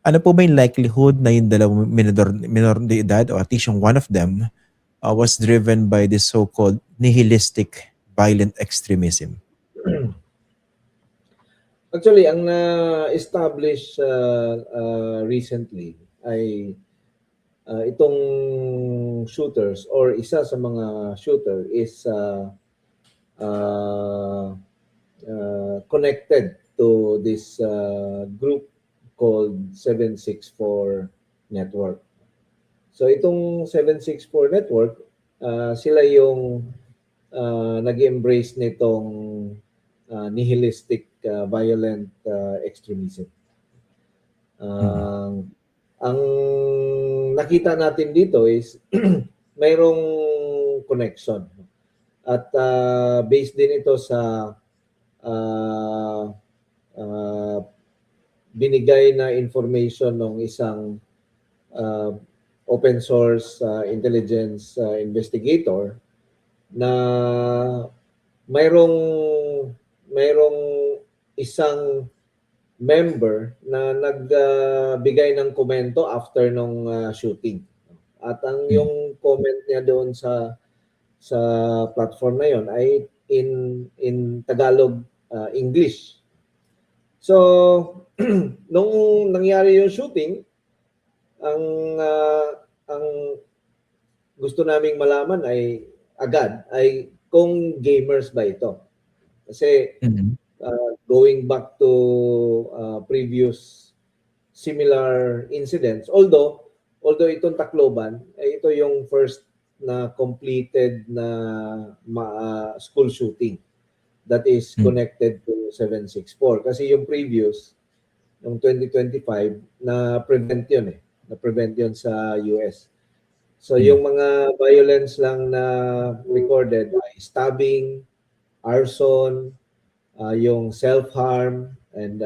Ano po ba yung likelihood na yung dalawang minor de edad o at least yung one of them was driven by this so-called nihilistic violent extremism? Actually, ang na-establish recently ay itong shooters or isa sa mga shooter is uh, connected to this group called 764 Network. So itong 764 Network, sila yung nag-embrace nitong nihilistic violent extremism. Ang nakita natin dito is mayroong connection. At based din ito sa binigay na information ng isang open source intelligence investigator na mayroong isang member na nagbigay ng komento after nung shooting. At ang yung comment niya doon sa platform na yon ay in Tagalog English. So nung nangyari yung shooting, ang gusto naming malaman ay agad ay kung gamers ba ito. Kasi going back to previous similar incidents, although itong Tacloban ay ito yung first na completed na school shooting that is connected to 764. Kasi yung previous, noong 2025, na-prevent yun eh. Na-prevent yun sa US. So yung mga violence lang na recorded ay stabbing, arson, yung self-harm, and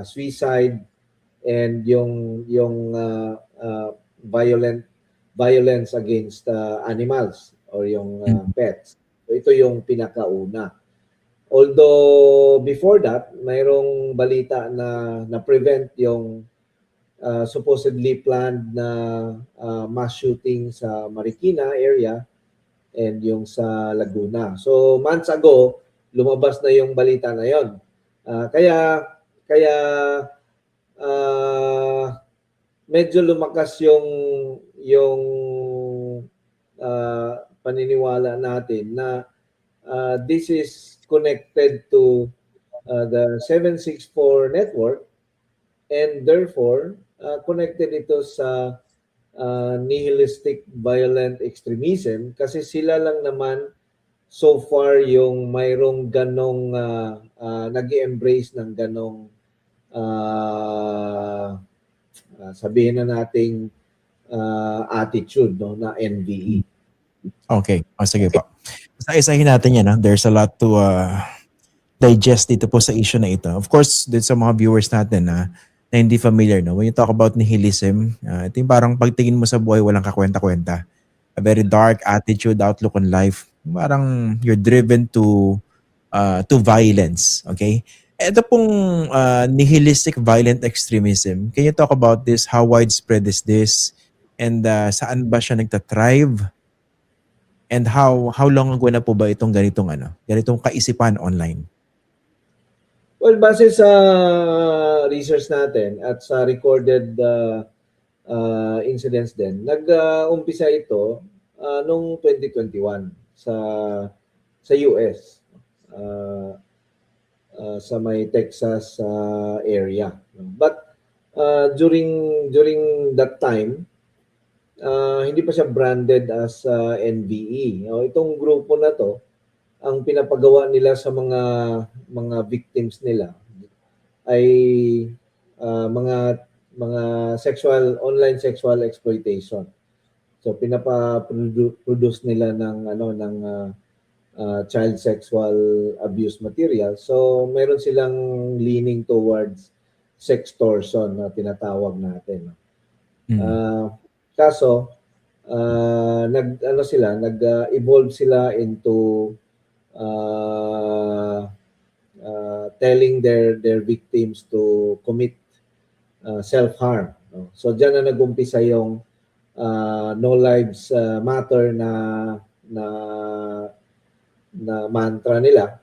suicide, and yung violence against animals or yung pets. So ito yung pinakauna. Although before that, mayroong balita na prevent yung supposedly planned na mass shooting sa Marikina area and yung sa Laguna. So months ago, lumabas na yung balita na yon. Kaya medyo lumakas yung paniniwala natin na this is connected to the 764 network, and therefore connected ito sa nihilistic violent extremism, kasi sila lang naman so far yung mayroong ganong nag-embrace ng ganong sabihin na nating attitude, no, na NVE. Okay. Sige po. Isa-isahin natin yan. There's a lot to digest dito po sa issue na ito. Of course, dito sa mga viewers natin na hindi familiar. When you talk about nihilism, ito yung parang pagtingin mo sa buhay, walang kakwenta-kwenta. A very dark attitude, outlook on life. Parang you're driven to violence. Okay? Ito pong nihilistic violent extremism, can you talk about this? How widespread is this? And saan ba siya nagtathrive? And how long ago na po ba itong ganitong kaisipan online? Well, base sa research natin at sa recorded incidents din, nag-umpisa ito noong 2021 sa US, sa may Texas area. But during that time, hindi pa siya branded as NVE. Itong grupo na to, ang pinapagawa nila sa mga victims nila ay mga online sexual exploitation. So pinapa-produce nila ng child sexual abuse material. So meron silang leaning towards sextortion na tinatawag natin. Kaso nag-evolve sila into telling their victims to commit self-harm. No? So diyan na nag-umpisa yung no lives matter na na mantra nila,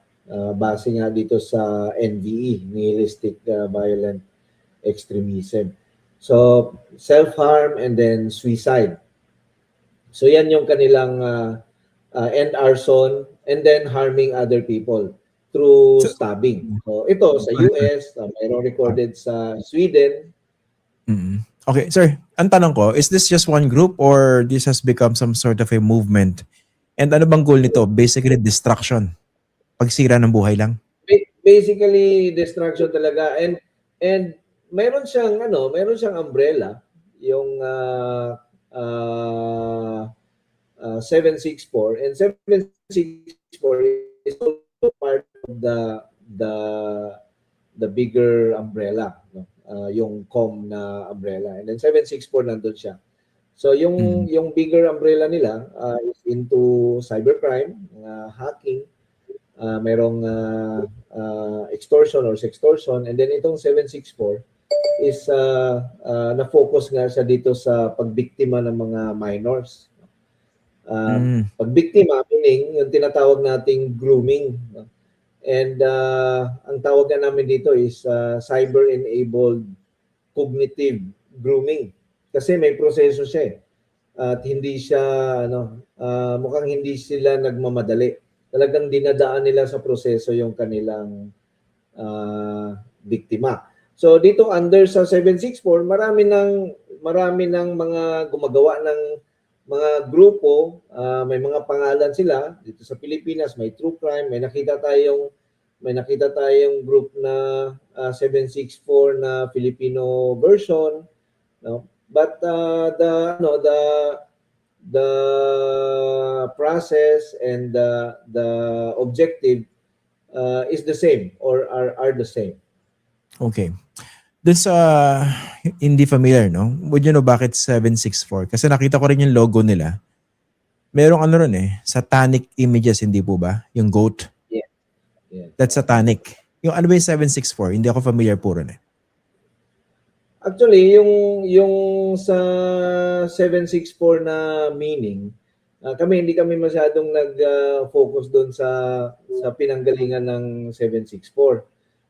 base nga dito sa NVE, nihilistic violent extremism. So self-harm and then suicide. So yan yung kanilang end arson and then harming other people through So, stabbing. So ito sa US, mayroong recorded sa Sweden. Okay, sir, ang tanong ko, is this just one group or this has become some sort of a movement? And ano bang goal nito? Basically, distraction. Pagsira ng buhay lang. Basically destruction talaga, and meron siyang umbrella, yung 764, and 764 is also part of the bigger umbrella, no? Yung COM na umbrella, and then 764 nandun siya. So yung bigger umbrella nila is into cybercrime, hacking, merong extortion or sextortion, and then itong 764 is na-focus nga siya dito sa pagbiktima ng mga minors. Pagbiktima, meaning yung tinatawag nating grooming. No? And ang tawag na namin dito is cyber-enabled cognitive grooming. Kasi may proseso siya eh. At hindi siya, mukhang hindi sila nagmamadali. Talagang dinadaan nila sa proseso yung kanilang biktima. So dito under sa 764, marami ng mga gumagawa ng mga grupo, may mga pangalan sila dito sa Pilipinas, may true crime, may nakita tayong group na 764 na Filipino version, no? But the process and the objective is the same or are the same. Okay. Dun sa hindi familiar, no? Would you know bakit 764? Kasi nakita ko rin yung logo nila. Merong ano ron satanic images, hindi po ba? Yung goat. Yeah. Yeah. That's satanic. Yung ano ba yung 764? Hindi ako familiar po ron Actually, yung sa 764 na meaning, hindi kami masyadong nag-focus doon sa pinanggalingan ng 764.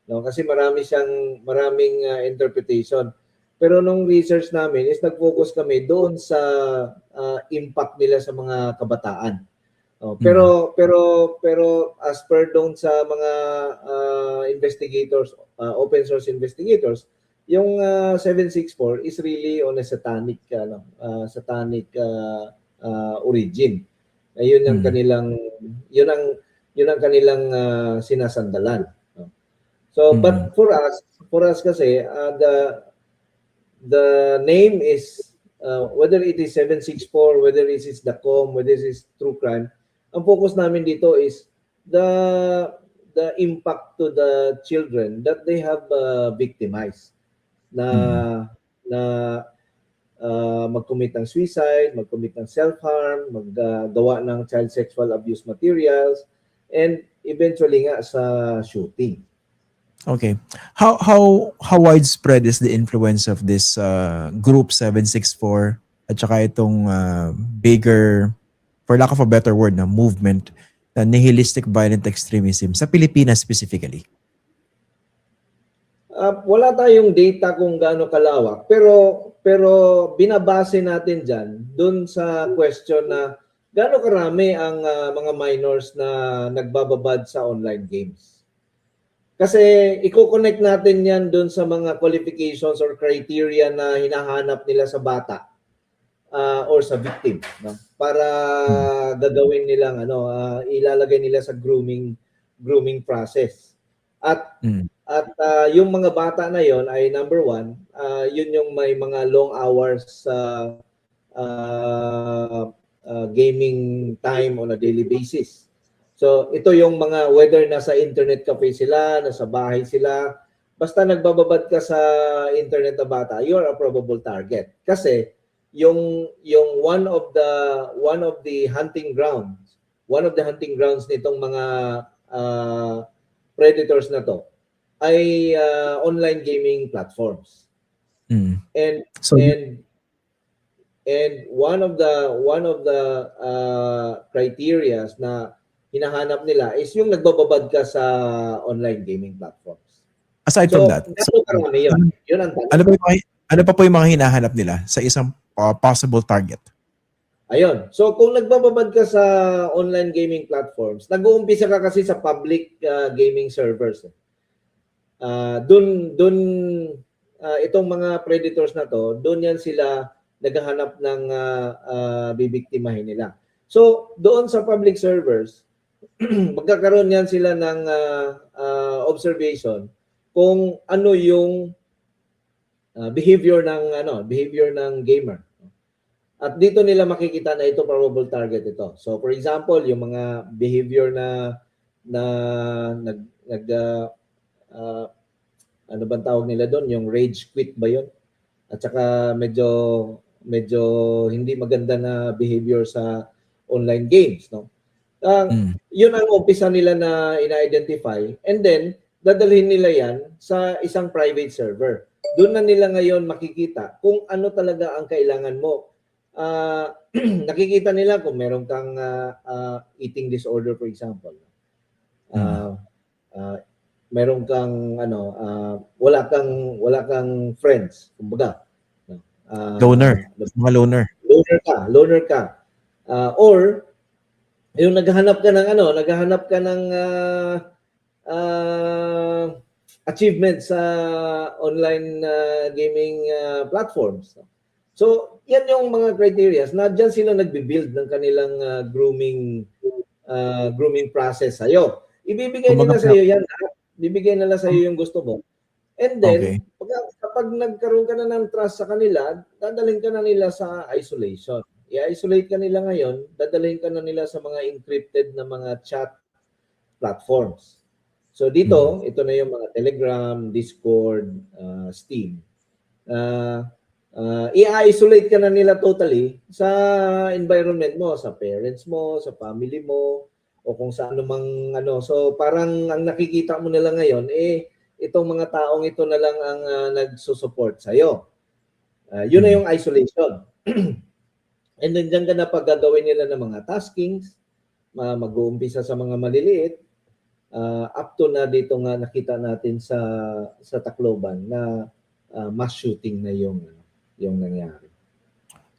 No, kasi maraming interpretation. Pero nung research namin is nag-focus kami doon sa impact nila sa mga kabataan. Pero as per doon sa mga investigators, open source investigators, yung 764 is really on a satanic origin. Ayun ang kanilang sinasandalan. So but for us kasi the name is whether it is 764, whether it is the COM, whether it is true crime, ang focus namin dito is the impact to the children that they have victimized na mag-commit ng suicide, mag-commit ng self-harm, maggawa ng child sexual abuse materials, and eventually nga sa shooting. Okay. How widespread is the influence of this group 764 at saka itong bigger, for lack of a better word, na movement na nihilistic violent extremism sa Pilipinas specifically? Wala tayong data kung gaano kalawak, pero binabase natin diyan doon sa question na gaano karami ang mga minors na nagbababad sa online games. Kasi i-connect natin yan doon sa mga qualifications or criteria na hinahanap nila sa bata or sa victim, no? Para gagawin nilang ilalagay nila sa grooming process. At yung mga bata na yon ay number one, yun yung may mga long hours gaming time on a daily basis. So ito yung mga whether nasa internet cafe sila, nasa bahay sila, basta nagbababad ka sa internet na bata, you are a probable target. Kasi yung one of the hunting grounds nitong mga predators na to ay online gaming platforms. And So, and one of the criterias na hinahanap nila is yung nagbababad ka sa online gaming platforms. aside from So, that, gaano karami yun? Yun ang ano tanong. ano pa po yung mga hinahanap nila sa isang possible target? Ayun. So, kung nagbababad ka sa online gaming platforms, nag-uumpisa ka kasi sa public gaming servers. Dun itong mga predators na to, doon yan sila naghahanap ng bibiktimahin nila. So, doon sa public servers, magkakaroon yan sila ng observation kung ano yung behavior ng gamer. At dito nila makikita na ito probable target ito. So for example, yung mga behavior na ano bang tawag nila doon, yung rage quit ba 'yon? At saka medyo hindi maganda na behavior sa online games, no? Yun ang umpisa nila na ina-identify, and then dadalhin nila yan sa isang private server. Doon na nila ngayon makikita kung ano talaga ang kailangan mo. Nakikita nila kung meron kang eating disorder, for example. Meron kang wala kang friends, kumbaga. Loner, mga loner. Loner ka. Or yung naghahanap ka ng achievement sa online gaming platforms. So, yan yung mga criteria na dyan sila nagbe-build ng kanilang grooming process sa'yo. Ibibigay nila sa'yo yan. Bibigyan nila sa'yo yung gusto mo. And then, kapag nagkaroon ka na ng trust sa kanila, dadalhin ka na nila sa isolation. I-isolate ka nila ngayon, dadalhin ka na nila sa mga encrypted na mga chat platforms. So dito, ito na yung mga Telegram, Discord, Steam. I-isolate ka na nila totally sa environment mo, sa parents mo, sa family mo, o kung saan mang So parang ang nakikita mo nila ngayon, itong mga taong ito na lang ang nagsusupport sa'yo. Yun na yung isolation. And then dyan ka na paggagawin nila ng mga taskings, mag-uumpisa sa mga maliliit, up to na dito nga nakita natin sa Tacloban na mass shooting na yung nangyari.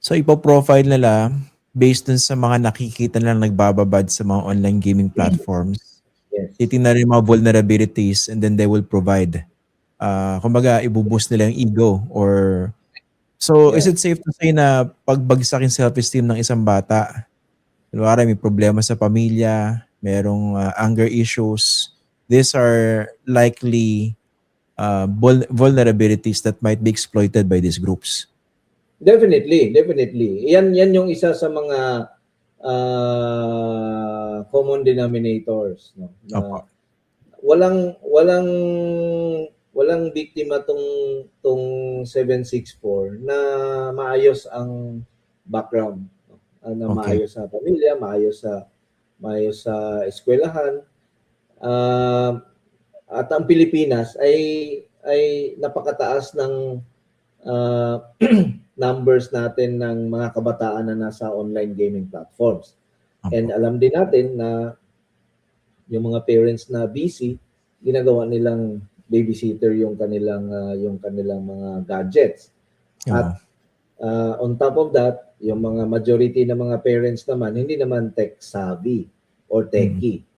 So ipo-profile nila based dun sa mga nakikita nilang nagbababad sa mga online gaming platforms. Yes. Titingnan rin mga vulnerabilities and then they will provide. Kumbaga, ibuboost nila yung ego or... So, is it safe to say na pagbagsak yung self-esteem ng isang bata, kunwari may problema sa pamilya, merong anger issues, these are likely vulnerabilities that might be exploited by these groups? Definitely. Yan yung isa sa mga common denominators, no? Na walang biktima tong 764 na maayos ang background, no? Na maayos sa pamilya, maayos sa eskwelahan. At ang Pilipinas ay napakataas ng numbers natin ng mga kabataan na nasa online gaming platforms. And alam din natin na yung mga parents na busy, ginagawa nilang babysitter yung kanilang mga gadgets. At on top of that, yung mga majority ng mga parents naman hindi naman tech savvy or techie.